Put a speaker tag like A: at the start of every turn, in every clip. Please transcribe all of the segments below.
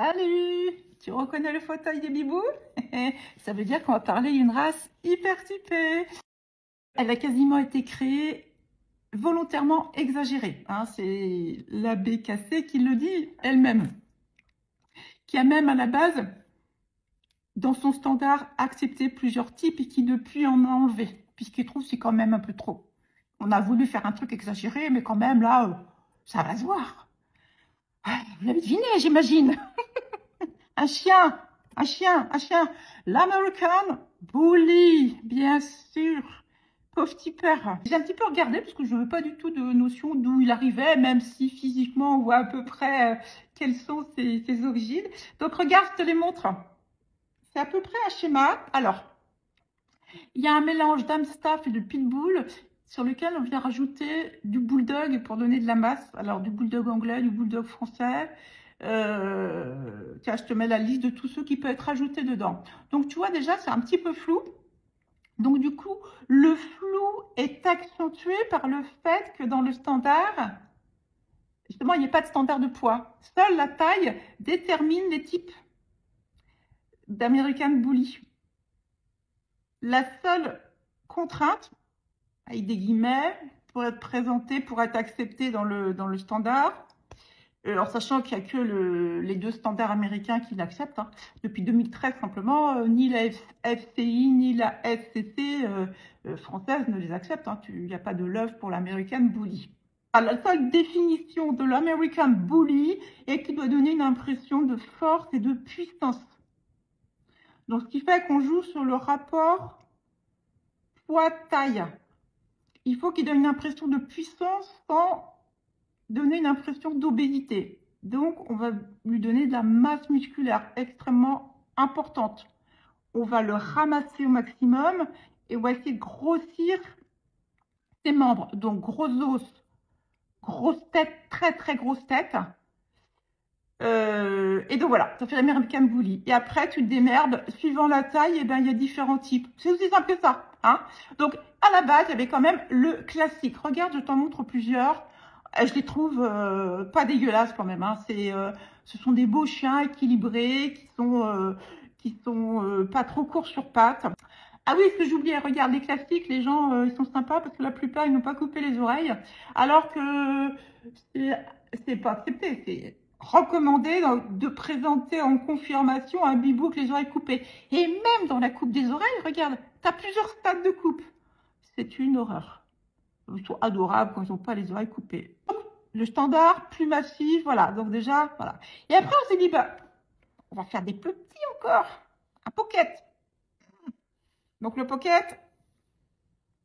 A: Salut! Tu reconnais le fauteuil des bibous? Ça veut dire qu'on va parler d'une race hyper typée. Elle a quasiment été créée volontairement exagérée. Hein, c'est la BKC qui le dit elle-même. Qui a même à la base, dans son standard, accepté plusieurs types et qui depuis en a enlevé. Puisqu'il trouve que c'est quand même un peu trop. On a voulu faire un truc exagéré, mais quand même là, ça va se voir. Vous l'avez deviné, j'imagine. Un chien, un chien, un chien. L'American Bully, bien sûr. Pauvre petit père. J'ai un petit peu regardé parce que je n'avais pas du tout de notion d'où il arrivait, même si physiquement on voit à peu près quelles sont ses origines. Donc regarde, je te les montre. C'est à peu près un schéma. Alors, il y a un mélange d'Amstaff et de Pitbull sur lequel on vient rajouter du bulldog pour donner de la masse. Alors du bulldog anglais, du bulldog français. Tiens, je te mets la liste de tous ceux qui peuvent être ajoutés dedans. Donc tu vois déjà, c'est un petit peu flou. Donc du coup, le flou est accentué par le fait que dans le standard, justement, il n'y a pas de standard de poids. Seule la taille détermine les types d'American Bully. La seule contrainte, avec des guillemets, pour être présenté, pour être accepté dans le standard, alors sachant qu'il n'y a que les deux standards américains qui l'acceptent, hein. Depuis 2013 simplement, ni la FCI ni la FCC française ne les acceptent. Hein. Il n'y a pas de l'œuvre pour l'American Bully. Alors, la seule définition de l'American Bully est qu'il doit donner une impression de force et de puissance. Donc ce qui fait qu'on joue sur le rapport poids-taille. Il faut qu'il donne une impression de puissance sans donner une impression d'obésité. Donc, on va lui donner de la masse musculaire extrêmement importante. On va le ramasser au maximum et on va essayer de grossir ses membres. Donc, gros os, grosse tête, très très grosse tête. Et donc voilà, ça fait l'American Bully. Et après, tu te démerdes. Suivant la taille, eh ben, il y a différents types. C'est aussi simple que ça. Hein. Donc, à la base, il y avait quand même le classique. Regarde, je t'en montre plusieurs. Je les trouve pas dégueulasses quand même. Hein. Ce sont des beaux chiens équilibrés qui sont pas trop courts sur pattes. Ah oui, ce que j'oubliais, regarde, les classiques, les gens, ils sont sympas parce que la plupart, ils n'ont pas coupé les oreilles. Alors que c'est pas accepté, c'est recommandé de présenter en confirmation un bibou avec les oreilles coupées. Et même dans la coupe des oreilles, regarde, tu as plusieurs stades de coupe. C'est une horreur. Ils sont adorables quand ils n'ont pas les oreilles coupées. Le standard, plus massif, voilà. Donc déjà, voilà. Et après, on s'est dit, bah, on va faire des plus petits encore. Un pocket. Donc le pocket,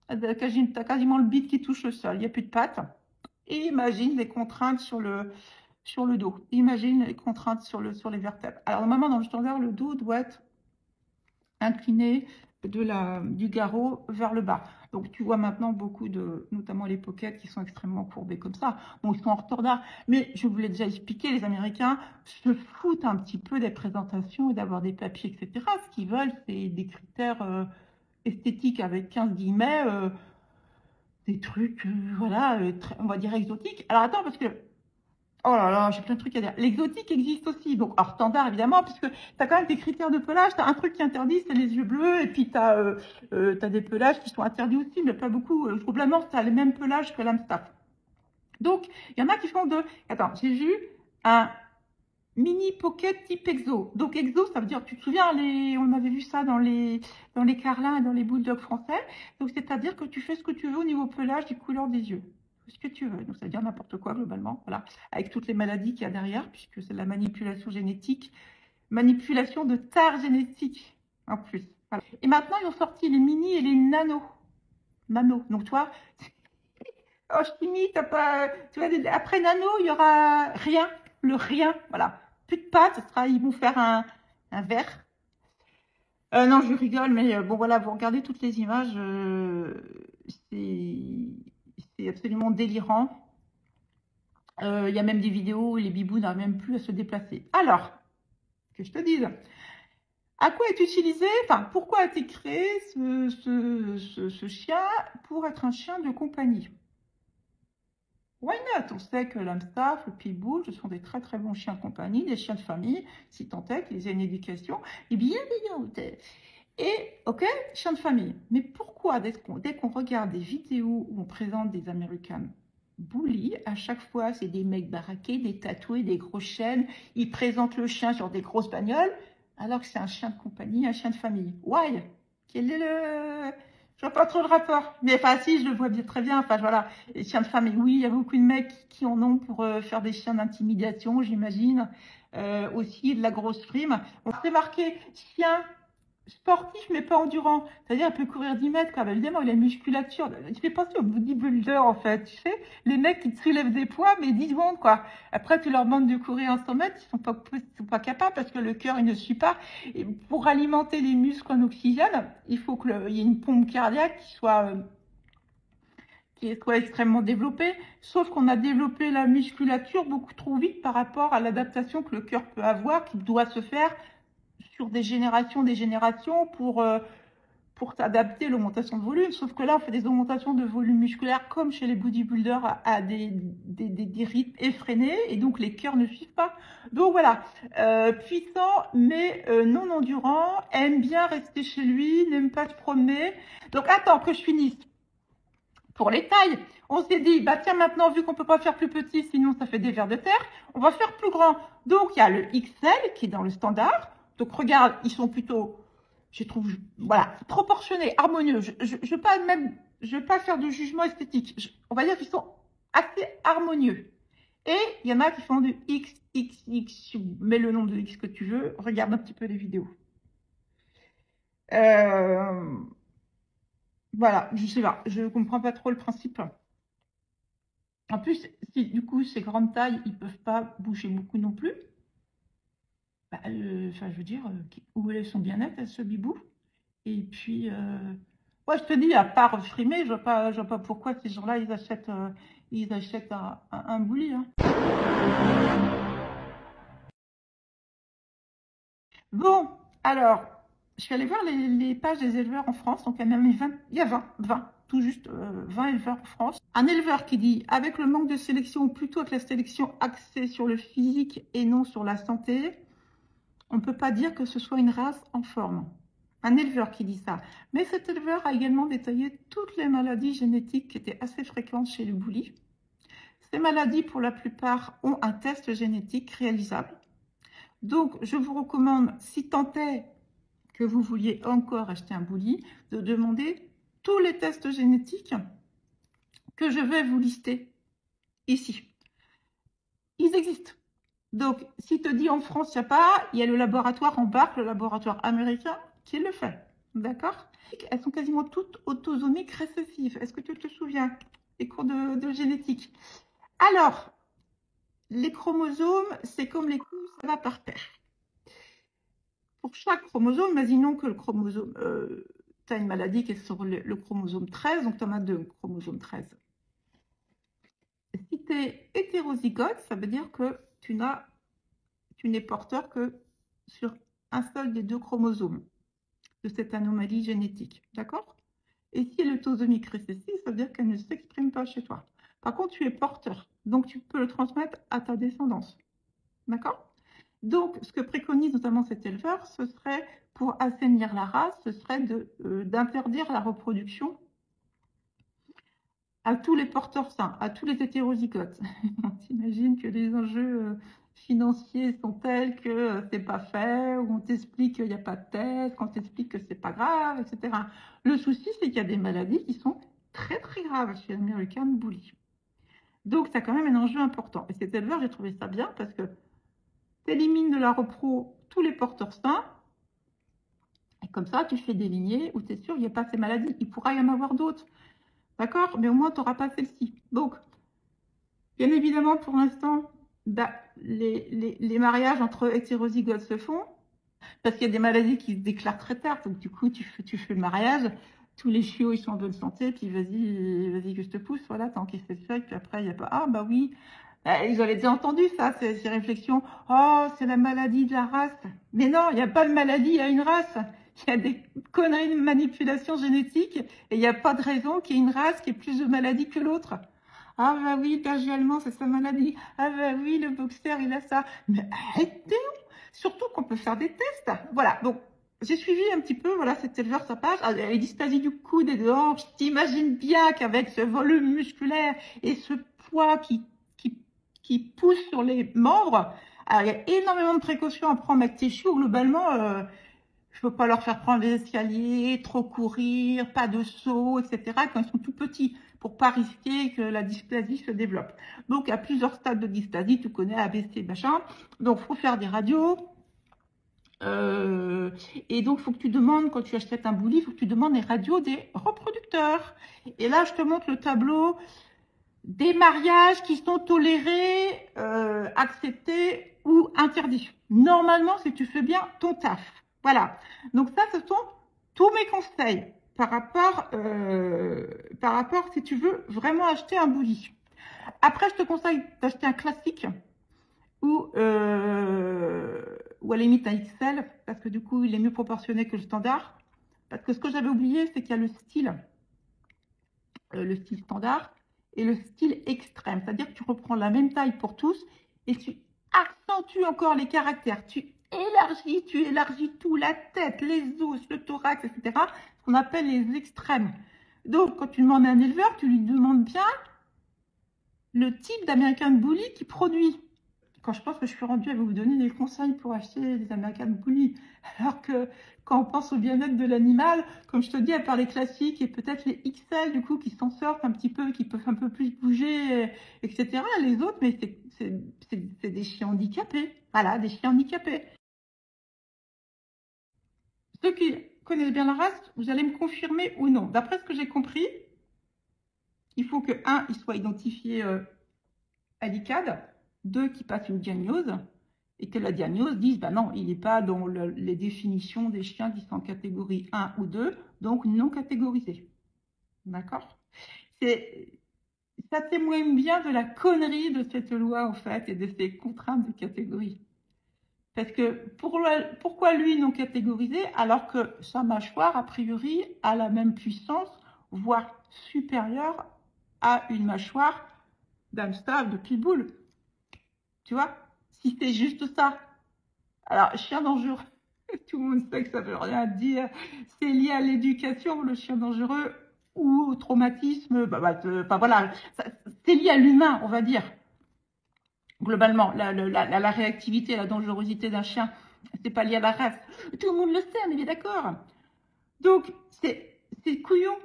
A: t'as quasiment le bide qui touche le sol. Il n'y a plus de pattes. Et imagine les contraintes sur le dos. Imagine les contraintes sur les vertèbres. Alors normalement, dans le standard, le dos doit être incliné du garrot vers le bas. Donc tu vois maintenant beaucoup notamment les pockets qui sont extrêmement courbés comme ça. Bon, ils sont en standard, mais je vous l'ai déjà expliqué, les Américains se foutent un petit peu des présentations et d'avoir des papiers, etc. Ce qu'ils veulent, c'est des critères esthétiques avec 15 guillemets, des trucs, voilà, on va dire exotiques. Alors attends, parce que oh là là, j'ai plein de trucs à dire. L'exotique existe aussi, donc hors standard évidemment, puisque tu as quand même des critères de pelage. Tu as un truc qui est interdit, c'est les yeux bleus, et puis tu as, des pelages qui sont interdits aussi, mais pas beaucoup. Probablement, tu as les mêmes pelages que l'Amstaff. Donc, il y en a qui font de... Attends, j'ai vu un mini pocket type exo. Donc exo, ça veut dire, tu te souviens, on avait vu ça dans les carlins et dans les bulldogs français. Donc c'est-à-dire que tu fais ce que tu veux au niveau pelage et couleur des yeux. Ce que tu veux. Donc, ça veut dire n'importe quoi, globalement. Voilà. Avec toutes les maladies qu'il y a derrière, puisque c'est de la manipulation génétique. Manipulation de tares génétiques, en plus. Voilà. Et maintenant, ils ont sorti les mini et les nano. Nano. Donc, toi, oh, je t'imite, t'as pas, tu vois, après nano, il y aura rien. Le rien. Voilà. Plus de pattes. Ils vont faire un verre. Non, je rigole, mais bon, voilà, vous regardez toutes les images. C'est absolument délirant. Il y a même des vidéos où les bibous n'arrivent même plus à se déplacer. Alors, que je te dise, à quoi est utilisé, enfin, pourquoi a été créé ce chien pour être un chien de compagnie? Why not? On sait que l'Amstaff, le Pitbull, ce sont des très très bons chiens de compagnie, des chiens de famille, si tant est qu'ils aient une éducation et bienveillante. Et, ok, chien de famille. Mais pourquoi, dès qu'on regarde des vidéos où on présente des American Bully, à chaque fois, c'est des mecs baraqués, des tatoués, des grosses chaînes, ils présentent le chien sur des grosses bagnoles, alors que c'est un chien de compagnie, un chien de famille. Why? Quel est le... Je vois pas trop le rapport. Mais enfin, si, je le vois bien, très bien. Enfin, voilà, les chiens de famille, oui, il y a beaucoup de mecs qui en ont pour faire des chiens d'intimidation, j'imagine. Aussi, de la grosse frime. On s'est marqué chien sportif, mais pas endurant. C'est-à-dire, il peut courir 10 mètres, quoi. Évidemment, il a une musculature. Tu fais penser aux bodybuilder, en fait. Tu sais, les mecs qui te soulèvent des poids, mais 10 secondes, quoi. Après, tu leur demandes de courir 100 mètres, ils sont pas capables parce que le cœur, il ne suit pas. Et pour alimenter les muscles en oxygène, il faut qu'il y ait une pompe cardiaque qui soit extrêmement développée. Sauf qu'on a développé la musculature beaucoup trop vite par rapport à l'adaptation que le cœur peut avoir, qui doit se faire sur des générations pour s'adapter à l'augmentation de volume. Sauf que là, on fait des augmentations de volume musculaire comme chez les bodybuilders à des rythmes effrénés et donc les cœurs ne suivent pas. Donc voilà, puissant mais non endurant, aime bien rester chez lui, n'aime pas se promener. Donc attends que je finisse. Pour les tailles, on s'est dit, bah tiens, maintenant, vu qu'on peut pas faire plus petit, sinon ça fait des vers de terre, on va faire plus grand. Donc, il y a le XL qui est dans le standard. Donc, regarde, ils sont plutôt, je trouve, voilà, proportionnés, harmonieux. Je vais pas faire de jugement esthétique. On va dire qu'ils sont assez harmonieux. Et il y en a qui font du XXX. Mets le nombre de X que tu veux. Regarde un petit peu les vidéos. Voilà, je sais pas, je comprends pas trop le principe. En plus, si du coup ces grandes tailles, ils peuvent pas bouger beaucoup non plus. Bah, enfin, je veux dire, où est son bien-être, ce bibou? Et puis, ouais, je te dis, à part frimer, je vois pas pourquoi ces gens-là, ils achètent un bully. Hein. Bon, alors, je suis allée voir les pages des éleveurs en France. Donc, il y a même 20, il y a 20, tout juste 20 éleveurs en France. Un éleveur qui dit, avec le manque de sélection, ou plutôt avec la sélection axée sur le physique et non sur la santé, on ne peut pas dire que ce soit une race en forme. Un éleveur qui dit ça. Mais cet éleveur a également détaillé toutes les maladies génétiques qui étaient assez fréquentes chez le bully. Ces maladies, pour la plupart, ont un test génétique réalisable. Donc, je vous recommande, si tant est que vous vouliez encore acheter un bully, de demander tous les tests génétiques que je vais vous lister ici. Ils existent. Donc, si te dit en France, il n'y a pas, il y a le laboratoire Embark, le laboratoire américain, qui le fait. D'accord? Elles sont quasiment toutes autosomiques récessives. Est-ce que tu te souviens des cours de génétique? Alors, les chromosomes, c'est comme les coups, ça va par paire. Pour chaque chromosome, imaginons que le chromosome, tu as une maladie qui est sur le chromosome 13, donc tu en as deux, chromosome 13. Si tu es hétérozygote, ça veut dire que tu n'es porteur que sur un seul des deux chromosomes de cette anomalie génétique. D'accord? Et si elle est autosomique récessive, ça veut dire qu'elle ne s'exprime pas chez toi. Par contre, tu es porteur, donc tu peux le transmettre à ta descendance. D'accord? Donc, ce que préconise notamment cet éleveur, ce serait, pour assainir la race, ce serait d'interdire la reproduction à tous les porteurs sains, à tous les hétérozygotes. On s'imagine que les enjeux financiers sont tels que c'est pas fait, ou on t'explique qu'il n'y a pas de test, qu'on t'explique que c'est pas grave, etc. Le souci, c'est qu'il y a des maladies qui sont très très graves chez American Bully. Donc, ça a quand même un enjeu important. Et cet éleveur, j'ai trouvé ça bien parce que tu élimines de la repro tous les porteurs sains. Et comme ça, tu fais des lignées où tu es sûr qu'il n'y a pas ces maladies. Il pourra y en avoir d'autres. D'accord? Mais au moins, tu n'auras pas celle-ci. Donc, bien évidemment, pour l'instant, les mariages entre hétérozygotes se font. Parce qu'il y a des maladies qui se déclarent très tard. Donc, du coup, tu fais le mariage. Tous les chiots, ils sont en bonne santé. Puis, vas-y que je te pousse. Voilà, tant qu'il c'est fait. Puis après, il n'y a pas, ah, bah oui. Ils avaient déjà entendu ça, ces réflexions. Oh, c'est la maladie de la race. Mais non, il n'y a pas de maladie, il y a une race. Il y a des conneries de manipulation génétique et il n'y a pas de raison qu'il y ait une race qui ait plus de maladies que l'autre. Ah bah oui, le berger allemand, c'est sa maladie. Ah bah oui, le boxeur, il a ça. Mais arrêtez! Surtout qu'on peut faire des tests. Voilà, donc j'ai suivi un petit peu, voilà, cet éleveur, sa page. Ah, les dysplasies du coude et de hanche, t'imagines bien qu'avec ce volume musculaire et ce poids qui, qui pousse sur les membres, alors, il y a énormément de précautions à prendre avec tes chiots. Globalement, je peux pas leur faire prendre les escaliers, trop courir, pas de saut, etc. quand ils sont tout petits, pour pas risquer que la dysplasie se développe. Donc, à plusieurs stades de dysplasie, tu connais ABC, machin. Donc, faut faire des radios. Euh, et donc, il faut que tu demandes, quand tu achètes un bouli, il faut que tu demandes les radios des reproducteurs. Et là, je te montre le tableau des mariages qui sont tolérés, acceptés ou interdits. Normalement, si tu fais bien ton taf. Voilà. Donc ça, ce sont tous mes conseils par rapport si tu veux vraiment acheter un bouli. Après, je te conseille d'acheter un classique ou à la limite un XL, parce que du coup, il est mieux proportionné que le standard. Parce que ce que j'avais oublié, c'est qu'il y a le style standard et le style extrême. C'est-à-dire que tu reprends la même taille pour tous et tu accentues encore les caractères. Tu élargis tout, la tête, les os, le thorax, etc. Ce qu'on appelle les extrêmes. Donc, quand tu demandes à un éleveur, tu lui demandes bien le type d'American Bully qu'il produit. Quand je pense que je suis rendue à vous donner des conseils pour acheter des American Bully, alors que quand on pense au bien-être de l'animal, comme je te dis, à part les classiques et peut-être les XL du coup qui s'en sortent un petit peu, qui peuvent un peu plus bouger, etc. Les autres, mais c'est des chiens handicapés. Voilà, des chiens handicapés. Ceux qui connaissent bien la race, vous allez me confirmer ou non. D'après ce que j'ai compris, il faut que, un, il soit identifié à l'ICAD, deux, qui passe une diagnose, et que la diagnose dise, bah non, il n'est pas dans les définitions des chiens qui sont en catégorie 1 ou 2, donc non catégorisé. D'accord? Ça témoigne bien de la connerie de cette loi, en fait, et de ces contraintes de catégorie. Parce que pourquoi lui non catégorisé, alors que sa mâchoire, a priori, a la même puissance, voire supérieure à une mâchoire d'hamster, de pitbull. Tu vois? Si c'est juste ça. Alors, chien dangereux, tout le monde sait que ça veut rien dire. C'est lié à l'éducation, le chien dangereux, ou au traumatisme. Voilà, c'est lié à l'humain, on va dire. Globalement, la réactivité, la dangerosité d'un chien, c'est pas lié à la race. Tout le monde le sait, on est bien d'accord. Donc, c'est couillon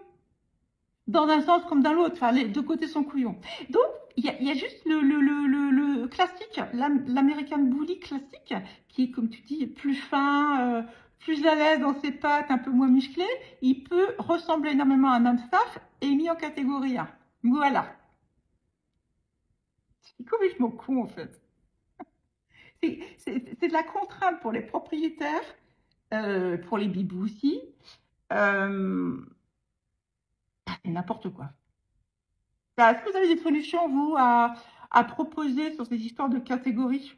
A: dans un sens comme dans l'autre. Enfin, les deux côtés sont couillons. Donc, il y a juste le classique, l'American Bully classique, qui est, comme tu dis, plus fin, plus à l'aise dans ses pattes, un peu moins musclé. Il peut ressembler énormément à un Amstaff et est mis en catégorie 1. Voilà. C'est complètement con, en fait. C'est de la contrainte pour les propriétaires, pour les bibous aussi. Euh, c'est n'importe quoi. Est-ce que vous avez des solutions, vous, à proposer sur ces histoires de catégories?